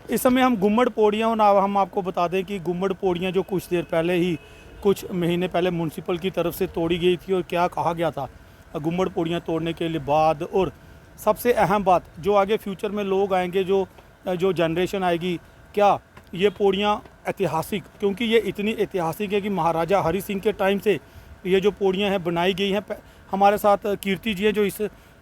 इस समय हम गुम्मड़ पौड़ियाँ, और हम आपको बता दें कि गुम्मड़ पौड़ियाँ जो कुछ देर पहले ही, कुछ महीने पहले म्यूनसिपल की तरफ से तोड़ी गई थी, और क्या कहा गया था गुम्मड़ पौड़ियाँ तोड़ने के लिए बाद। और सबसे अहम बात, जो आगे फ्यूचर में लोग आएंगे, जो जनरेशन आएगी, क्या ये पौड़ियाँ ऐतिहासिक, क्योंकि ये इतनी ऐतिहासिक है कि महाराजा हरि सिंह के टाइम से ये जो पौड़ियाँ हैं बनाई गई हैं। हमारे साथ कीर्ति जी हैं, जो इस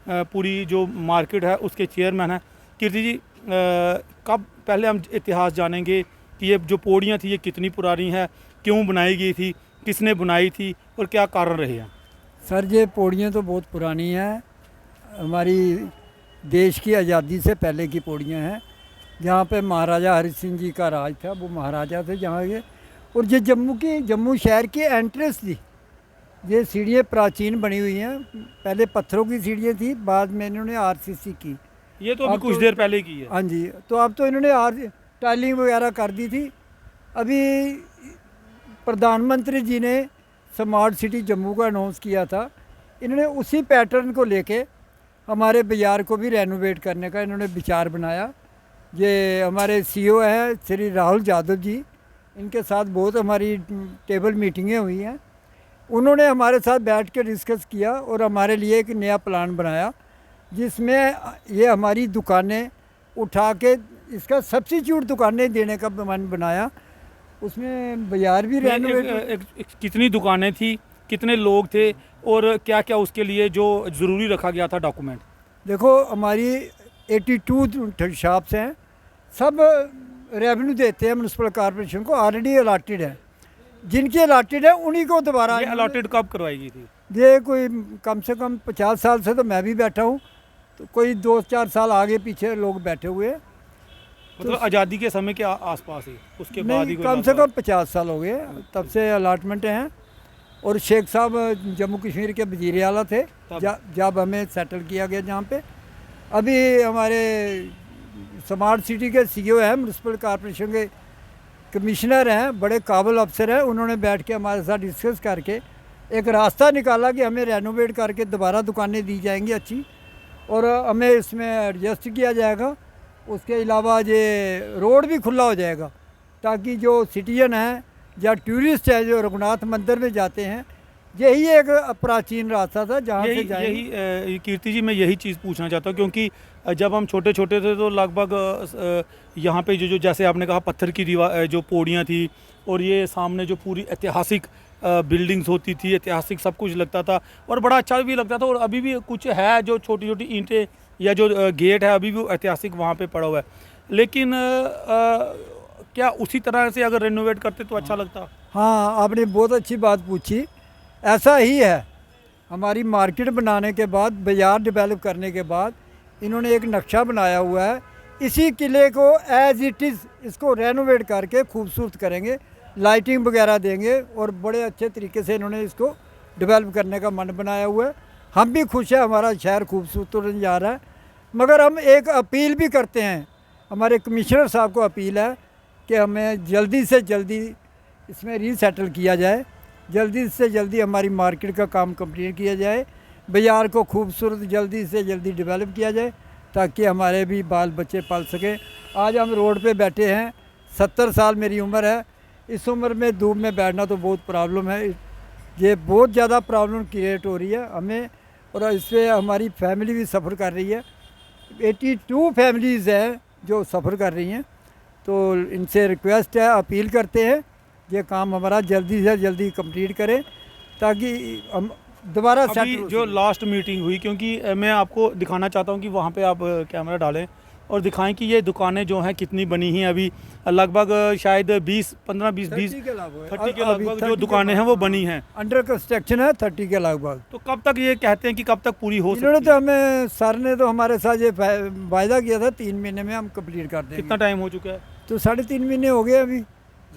पूरी जो मार्केट है उसके चेयरमैन हैं। कीर्ति जी, कब पहले हम इतिहास जानेंगे कि ये जो पौड़ियाँ थी ये कितनी पुरानी है, क्यों बनाई गई थी, किसने बनाई थी, और क्या कारण रहे हैं? सर, ये पौड़ियाँ तो बहुत पुरानी हैं, हमारी देश की आज़ादी से पहले की पौड़ियाँ हैं। जहाँ पे महाराजा हरि सिंह जी का राज था, वो महाराजा थे जहाँ के। और ये जम्मू शहर की एंट्रेंस थी। ये सीढ़ियाँ प्राचीन बनी हुई हैं, पहले पत्थरों की सीढ़ियाँ थी, बाद में इन्होंने आरसीसी की। ये तो अभी कुछ देर पहले की है। हाँ जी, तो अब तो इन्होंने टाइलिंग वगैरह कर दी थी। अभी प्रधानमंत्री जी ने स्मार्ट सिटी जम्मू का अनाउंस किया था। इन्होंने उसी पैटर्न को लेके हमारे बाज़ार को भी रेनोवेट करने का इन्होंने विचार बनाया। ये हमारे सीईओ हैं श्री राहुल यादव जी, इनके साथ बहुत हमारी टेबल मीटिंगें हुई हैं। उन्होंने हमारे साथ बैठ के डिस्कस किया और हमारे लिए एक नया प्लान बनाया, जिसमें ये हमारी दुकानें उठा के इसका सब्स्टिट्यूट दुकानें देने का मन बनाया। उसमें बाज़ार भी रेनोवेट। कितनी दुकानें थी, कितने लोग थे, और क्या क्या उसके लिए जो ज़रूरी रखा गया था डॉक्यूमेंट? देखो, हमारी 82 शॉप्स हैं, सब रेवेन्यू देते हैं म्यूनसिपल कॉर्पोरेशन को, ऑलरेडी अलाटेड है। जिनकी अलाटेड है उन्हीं को दोबारा। ये अलाटेड कब करवाई गई थी? ये कोई कम से कम 50 साल से तो मैं भी बैठा हूँ, तो कोई 2-4 साल आगे पीछे लोग बैठे हुए हैं। मतलब आज़ादी के समय के आसपास ही, उसके बाद ही? कम से कम 50 साल हो गए तब से अलाटमेंट हैं। और शेख साहब जम्मू कश्मीर के वज़ीर आला थे जब हमें सेटल किया गया जहाँ पे। अभी हमारे स्मार्ट सिटी के सीईओ हैं, म्यूनसिपल कॉर्पोरेशन के कमिश्नर हैं, बड़े काबिल अफसर हैं। उन्होंने बैठ के हमारे साथ डिस्कस करके एक रास्ता निकाला कि हमें रेनोवेट करके दोबारा दुकानें दी जाएंगी अच्छी, और हमें इसमें एडजस्ट किया जाएगा। उसके अलावा ये रोड भी खुला हो जाएगा, ताकि जो सिटीजन हैं या टूरिस्ट हैं जो रघुनाथ मंदिर में जाते हैं, यही एक प्राचीन रास्ता था जहाँ से जाएंगे। यही कीर्ति जी, मैं यही चीज़ पूछना चाहता हूँ, क्योंकि जब हम छोटे छोटे थे तो लगभग यहाँ पे जो जैसे आपने कहा पत्थर की दीवार, जो पौड़ियाँ थी, और ये सामने जो पूरी ऐतिहासिक बिल्डिंग्स होती थी, ऐतिहासिक सब कुछ लगता था, और बड़ा अच्छा भी लगता था। और अभी भी कुछ है जो छोटी छोटी ईंटें या जो गेट है, अभी भी ऐतिहासिक वहाँ पे पड़ा हुआ है। लेकिन क्या उसी तरह से अगर रेनोवेट करते तो अच्छा लगता? हाँ, आपने बहुत अच्छी बात पूछी। ऐसा ही है, हमारी मार्केट बनाने के बाद, बाज़ार डेवलप करने के बाद, इन्होंने एक नक्शा बनाया हुआ है। इसी किले को एज इट इज़ इसको रेनोवेट करके खूबसूरत करेंगे, लाइटिंग वगैरह देंगे, और बड़े अच्छे तरीके से इन्होंने इसको डेवलप करने का मन बनाया हुआ है। हम भी खुश हैं, हमारा शहर खूबसूरत होने जा रहा है। मगर हम एक अपील भी करते हैं, हमारे कमिश्नर साहब को अपील है कि हमें जल्दी से जल्दी इसमें रीसेटल किया जाए, जल्दी से जल्दी हमारी मार्केट का काम कंप्लीट किया जाए, बाज़ार को खूबसूरत जल्दी से जल्दी डेवलप किया जाए, ताकि हमारे भी बाल बच्चे पल सकें। आज हम रोड पे बैठे हैं, 70 साल मेरी उम्र है। इस उम्र में धूप में बैठना तो बहुत प्रॉब्लम है, ये बहुत ज़्यादा प्रॉब्लम क्रिएट हो रही है हमें, और इससे हमारी फैमिली भी सफ़र कर रही है। 82 फैमिलीज़ हैं जो सफ़र कर रही हैं। तो इनसे रिक्वेस्ट है, अपील करते हैं, ये काम हमारा जल्दी से जल्दी कंप्लीट करें, ताकि हम दोबारा सेट। जो लास्ट मीटिंग हुई, क्योंकि मैं आपको दिखाना चाहता हूँ कि वहाँ पे आप कैमरा डालें और दिखाएं कि ये दुकानें जो हैं कितनी बनी हैं। अभी लगभग शायद 30 के लगभग जो दुकानें हैं वो बनी हैं, अंडर कंस्ट्रक्शन है, 30 के लगभग। तो कब तक ये कहते हैं कि कब तक पूरी हो सकती है? इन्होंने तो हमें, सर ने तो हमारे साथ ये वायदा किया था 3 महीने में हम कंप्लीट कर देंगे। कितना टाइम हो चुका है? तो 3.5 महीने हो गए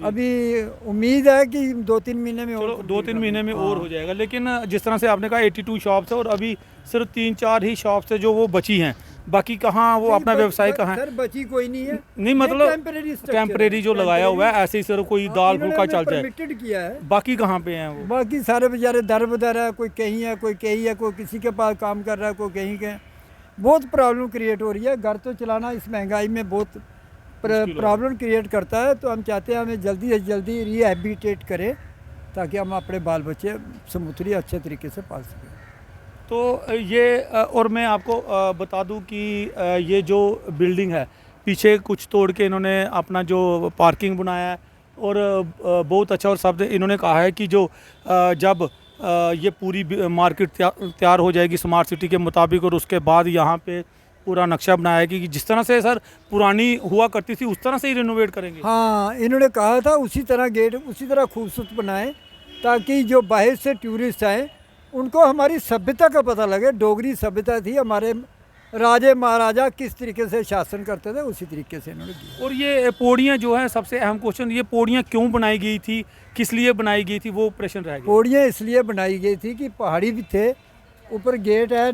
अभी उम्मीद है कि 2-3 महीने में, चलो 2-3 महीने में और हो जाएगा। लेकिन जिस तरह से आपने कहा 82 शॉप्स है, और अभी सिर्फ 3-4 ही शॉप्स है जो वो बची हैं, बाकी कहाँ वो अपना व्यवसाय कहाँ है? सर, बची कोई नहीं है। नहीं, मतलब टेम्परेरी जो लगाया हुआ है, ऐसे ही सिर्फ कोई दाल फुल्का चल जाए, परमिटेड किया है। बाकी कहाँ पे हैं वो? बाकी सारे बेचारे दर बदर है, कोई कहीं है, कोई कहीं है, कोई किसी के पास काम कर रहा है, कोई कहीं के। बहुत प्रॉब्लम क्रिएट हो रही है। घर तो चलाना इस महंगाई में बहुत मुश्किल हो प्रॉब्लम क्रिएट करता है। तो हम चाहते हैं हमें जल्दी से जल्दी रिहैबिलिटेट करें ताकि हम अपने बाल बच्चे स्मूथली अच्छे तरीके से पाल सकें। तो ये और मैं आपको बता दूं कि ये जो बिल्डिंग है पीछे कुछ तोड़ के इन्होंने अपना जो पार्किंग बनाया है और बहुत अच्छा। और सब इन्होंने कहा है कि जो जब ये पूरी मार्केट तैयार हो जाएगी स्मार्ट सिटी के मुताबिक और उसके बाद यहाँ पे पूरा नक्शा बनाया है कि जिस तरह से सर पुरानी हुआ करती थी उस तरह से ही रिनोवेट करेंगे। हाँ, इन्होंने कहा था उसी तरह गेट उसी तरह खूबसूरत बनाएं ताकि जो बाहर से टूरिस्ट आए उनको हमारी सभ्यता का पता लगे। डोगरी सभ्यता थी, हमारे राजे महाराजा किस तरीके से शासन करते थे उसी तरीके से इन्होंने किया। और ये पौड़ियाँ जो है सबसे अहम क्वेश्चन, ये पौड़ियाँ क्यों बनाई गई थी, किस लिए बनाई गई थी, वो प्रश्न रह गया। पौड़ियाँ इसलिए बनाई गई थी कि पहाड़ी भी थे, ऊपर गेट है,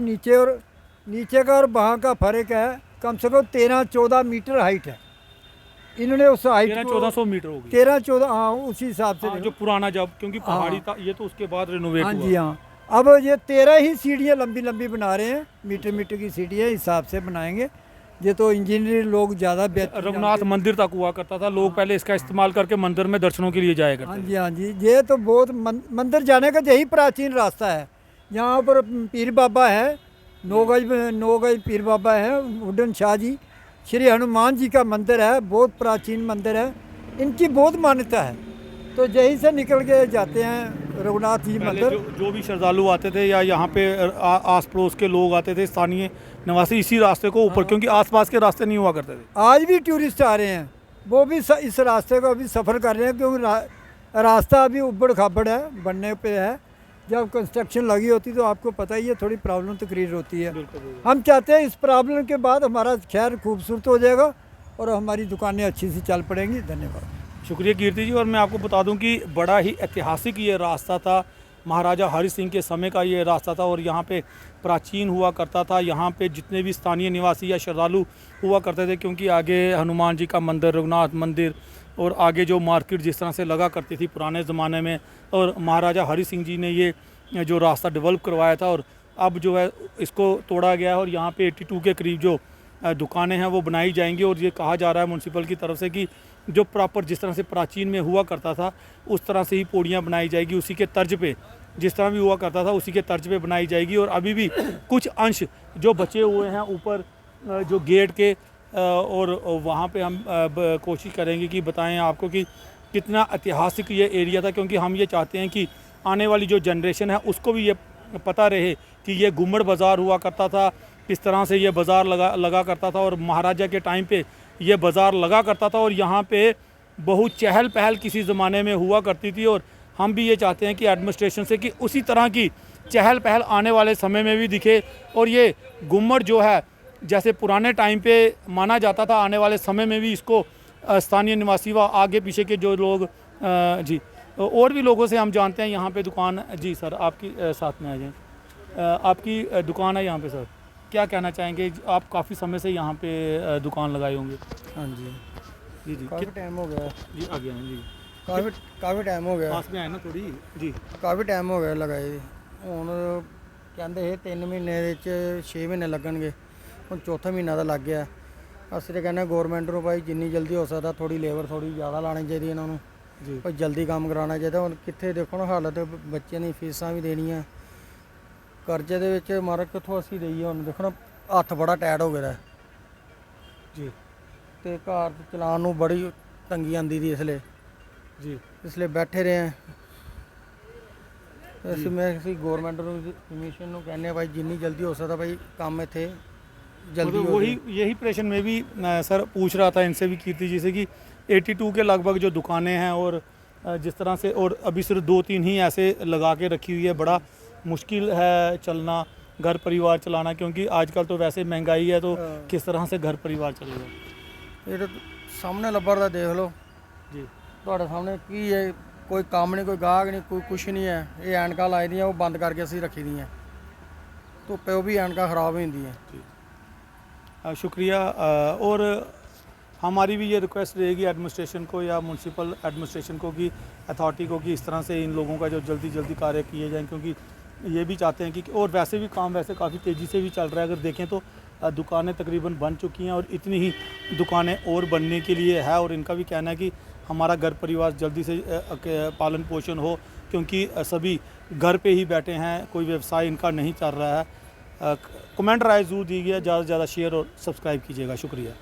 नीचे का और वहाँ का फर्क है कम से कम 13-14 मीटर हाइट है। इन्होंने उस हाइट 1300-1400 मीटर होगी, 13-14, हाँ उसी हिसाब से। हाँ, जो पुराना जब क्योंकि पहाड़ी था ये तो उसके बाद रिनोवेट हाँ हुआ। जी हाँ, अब ये 13 ही सीढ़ियाँ लंबी लंबी बना रहे हैं, मीटर की सीढ़ियाँ हिसाब से बनाएंगे। ये तो इंजीनियर लोग ज़्यादा बेहतर। रघुनाथ मंदिर तक हुआ करता था, लोग पहले इसका इस्तेमाल करके मंदिर में दर्शनों के लिए जाया हाँ करते जी हाँ जी, ये तो बहुत मंदिर जाने का यही प्राचीन रास्ता है। यहाँ पर पीर बाबा है, 9 गज पीर बाबा है, वुडन शाह जी, श्री हनुमान जी का मंदिर है, बहुत प्राचीन मंदिर है, इनकी बहुत मान्यता है। तो यहीं से निकल के जाते हैं रघुनाथ जी पहले मंदिर। जो भी श्रद्धालु आते थे या यहाँ पे आस पड़ोस के लोग आते थे, स्थानीय निवासी इसी रास्ते को ऊपर, क्योंकि आसपास के रास्ते नहीं हुआ करते थे। आज भी टूरिस्ट आ रहे हैं, वो भी इस रास्ते को अभी सफ़र कर रहे हैं क्योंकि रास्ता अभी उबड़ खाबड़ है, बनने पे है। जब कंस्ट्रक्शन लगी होती तो आपको पता ही है थोड़ी प्रॉब्लम तो क्रिएट होती है। हम चाहते हैं इस प्रॉब्लम के बाद हमारा शहर खूबसूरत हो जाएगा और हमारी दुकानें अच्छी सी चल पड़ेंगी। धन्यवाद। शुक्रिया कीर्ति जी। और मैं आपको बता दूं कि बड़ा ही ऐतिहासिक ये रास्ता था, महाराजा हरि सिंह के समय का ये रास्ता था और यहाँ पे प्राचीन हुआ करता था। यहाँ पे जितने भी स्थानीय निवासी या श्रद्धालु हुआ करते थे, क्योंकि आगे हनुमान जी का मंदिर, रघुनाथ मंदिर और आगे जो मार्केट जिस तरह से लगा करती थी पुराने ज़माने में, और महाराजा हरि सिंह जी ने ये जो रास्ता डेवलप करवाया था। और अब जो है इसको तोड़ा गया है और यहाँ पे 82 के करीब जो दुकानें हैं वो बनाई जाएंगी। और ये कहा जा रहा है म्यूनसिपल की तरफ से कि जो प्रॉपर जिस तरह से प्राचीन में हुआ करता था उस तरह से ही पौड़ियाँ बनाई जाएगी, उसी के तर्ज पे जिस तरह भी हुआ करता था उसी के तर्ज पे बनाई जाएगी। और अभी भी कुछ अंश जो बचे हुए हैं ऊपर जो गेट के, और वहाँ पे हम कोशिश करेंगे कि बताएं आपको कि कितना ऐतिहासिक ये एरिया था, क्योंकि हम ये चाहते हैं कि आने वाली जो जनरेशन है उसको भी ये पता रहे कि ये गुम्मड़ बाज़ार हुआ करता था, किस तरह से ये बाज़ार लगा करता था और महाराजा के टाइम पे ये बाज़ार लगा करता था और यहाँ पे बहुत चहल पहल किसी ज़माने में हुआ करती थी। और हम भी ये चाहते हैं कि एडमिनिस्ट्रेशन से कि उसी तरह की चहल पहल आने वाले समय में भी दिखे और ये गुम्मड़ जो है जैसे पुराने टाइम पे माना जाता था, आने वाले समय में भी इसको स्थानीय निवासी व आगे पीछे के जो लोग जी और भी लोगों से हम जानते हैं यहाँ पे दुकान। जी सर, आपकी साथ में आ जाएँ, आपकी दुकान है यहाँ पे सर, क्या कहना चाहेंगे? आप काफ़ी समय से यहाँ पे दुकान लगाए होंगे। हाँ जी जी जी, काफ़ी टाइम हो गया जी आ गया हैं जी, काफ़ी टाइम हो गया, पास में आए ना थोड़ी जी, काफ़ी टाइम हो गया लगाए। ਹੁਣ ਕਹਿੰਦੇ ਇਹ 3 ਮਹੀਨੇ ਵਿੱਚ 6 ਮਹੀਨੇ ਲੱਗਣਗੇ, ਹੁਣ ਚੌਥਾ ਮਹੀਨਾ ਤਾਂ ਲੱਗ ਗਿਆ। ਅਸੀਂ ਤਾਂ ਕਹਿੰਦੇ ਗਵਰਨਮੈਂਟ ਨੂੰ ਭਾਈ ਜਿੰਨੀ ਜਲਦੀ ਹੋ ਸਕਦਾ ਥੋੜੀ ਲੇਬਰ ਥੋੜੀ ਜ਼ਿਆਦਾ ਲਾਣੀ ਚਾਹੀਦੀ ਇਹਨਾਂ ਨੂੰ ਜੀ ਭਾਈ, ਜਲਦੀ ਕੰਮ ਕਰਾਉਣਾ ਚਾਹੀਦਾ। ਹੁਣ ਕਿੱਥੇ ਦੇਖੋ ਨਾ ਹਾਲਤ, ਬੱਚਿਆਂ ਦੀ ਫੀਸਾਂ ਵੀ ਦੇਣੀਆਂ, ਕਰਜ਼ੇ ਦੇ ਵਿੱਚ ਮਾਰ ਕਿੱਥੋਂ ਅਸੀਂ ਦੇਈਏ। ਹੁਣ ਦੇਖੋ ਨਾ ਹੱਥ ਬੜਾ ਟਾਈਟ ਹੋ ਗਿਆ ਜੀ ਤੇ ਘਰ ਚਲਾਉਣ ਨੂੰ ਬੜੀ ਤੰਗੀ ਆਉਂਦੀ ਦੀ ਜੀ ਇਸ ਲਈ ਬੈਠੇ ਰਹੇ ਹਾਂ। ਅਸੀਂ ਗਵਰਨਮੈਂਟ ਨੂੰ ਕਮਿਸ਼ਨ ਨੂੰ ਕਹਿੰਦੇ ਹਾਂ ਭਾਈ ਜਿੰਨੀ ਜਲਦੀ ਹੋ ਸਕਦਾ भाई काम ਇੱਥੇ जल्दी मतलब हो वही यही प्रश्न में भी सर पूछ रहा था इनसे भी कीर्ति जी से कि 82 के लगभग जो दुकानें हैं और जिस तरह से, और अभी सिर्फ 2-3 ही ऐसे लगा के रखी हुई है, बड़ा मुश्किल है चलना, घर परिवार चलाना, क्योंकि आजकल तो वैसे महंगाई है, तो किस तरह से घर परिवार चलेगा? ਇਹ ਤਾਂ ਸਾਹਮਣੇ ਲੱਭਰ ਦਾ ਦੇਖ ਲਓ जी ਤੁਹਾਡੇ ਸਾਹਮਣੇ ਕੀ ਹੈ, ਕੋਈ ਕੰਮ ਨਹੀਂ, ਕੋਈ ਗਾਹਕ ਨਹੀਂ, ਕੋਈ ਕੁਛ ਨਹੀਂ ਹੈ। ਇਹ ਐਨਕਾਂ ਲਾਈ ਦੀਆਂ, ਉਹ ਬੰਦ ਕਰਕੇ ਅਸੀਂ ਰੱਖੀ ਦੀਆਂ, ਧੁੱਪੇ ਉਹ भी ਐਨਕਾਂ ख़राब हो ਜਾਂਦੀਆਂ। शुक्रिया। और हमारी भी ये रिक्वेस्ट रहेगी एडमिनिस्ट्रेशन को या म्यूनसिपल एडमिनिस्ट्रेशन को कि अथॉरिटी को कि इस तरह से इन लोगों का जो जल्दी कार्य किए जाएं, क्योंकि ये भी चाहते हैं कि, और वैसे भी काम वैसे काफ़ी तेज़ी से भी चल रहा है। अगर देखें तो दुकानें तकरीबन बन चुकी हैं और इतनी ही दुकानें और बनने के लिए है। और इनका भी कहना है कि हमारा घर परिवार जल्दी से पालन पोषण हो, क्योंकि सभी घर पे ही बैठे हैं, कोई व्यवसाय इनका नहीं चल रहा है। कमेंट राय ज़रूर दीजिए, ज़्यादा से ज़्यादा शेयर और सब्सक्राइब कीजिएगा। शुक्रिया।